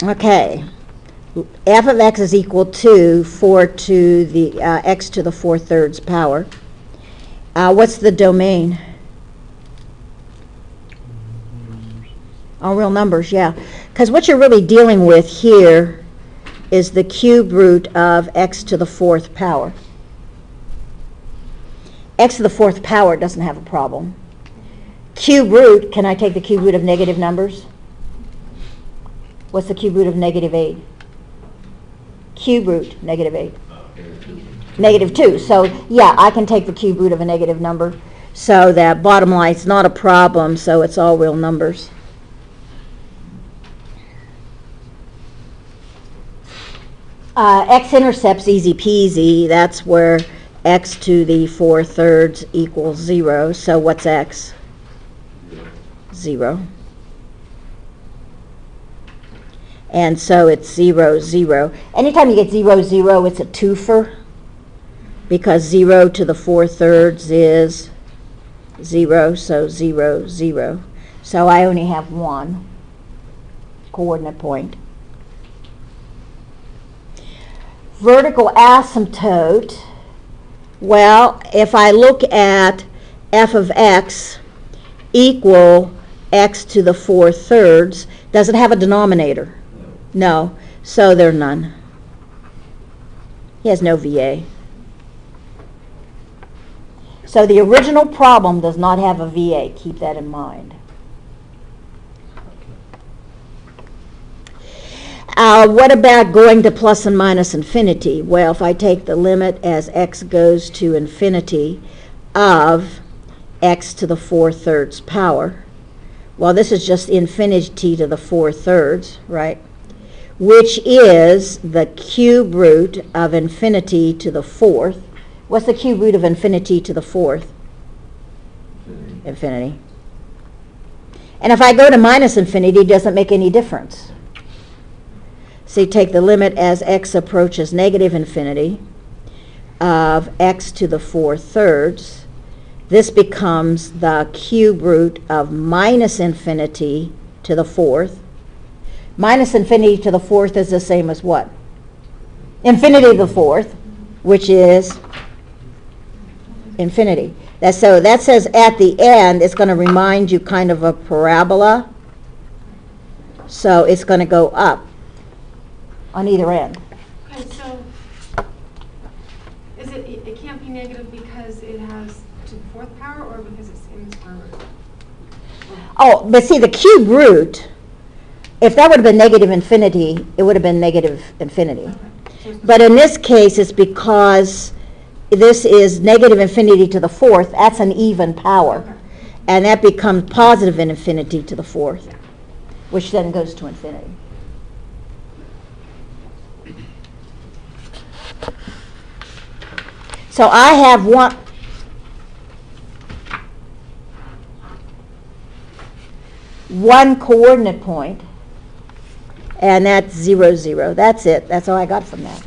Okay. F of x is equal to 4 to the x to the 4/3 power. What's the domain? All real numbers, yeah. Because what you're really dealing with here is the cube root of x to the 4th power. X to the 4th power doesn't have a problem. Cube root, can I take the cube root of negative numbers? What's the cube root of -8? Cube root, -8. -2. So, yeah, I can take the cube root of a negative number. So that bottom line is not a problem, so it's all real numbers. X-intercept's easy peasy. That's where x to the 4/3 equals 0. So what's x? 0. And so it's 0, 0. Anytime you get 0, 0, it's a twofer, because 0 to the 4/3 is 0, so 0, 0. So I only have one coordinate point. Vertical asymptote, well, if I look at f of x equal x to the 4/3, does it have a denominator? No, so there are none. He has no VA. So the original problem does not have a VA. Keep that in mind. What about going to plus and minus infinity? Well, if I take the limit as x goes to infinity of x to the 4/3 power, well, this is just infinity to the 4/3, right? Which is the cube root of infinity to the 4th. What's the cube root of infinity to the 4th? Infinity. And if I go to minus infinity, it doesn't make any difference. So you take the limit as x approaches negative infinity of x to the 4/3. This becomes the cube root of minus infinity to the 4th. Minus infinity to the 4th is the same as what? Infinity to the 4th, which is infinity. So that says at the end, it's going to remind you kind of a parabola. So it's going to go up on either end. Okay, so it can't be negative because it has to the 4th power, or because it's in the square root? Oh, but see, the cube root, if that would have been negative infinity, it would have been negative infinity. Okay. But in this case, it's because this is negative infinity to the 4th. That's an even power. Okay. And that becomes positive infinity to the 4th, which then goes to infinity. So I have one coordinate point, and that's 0, 0. That's it. That's all I got from that.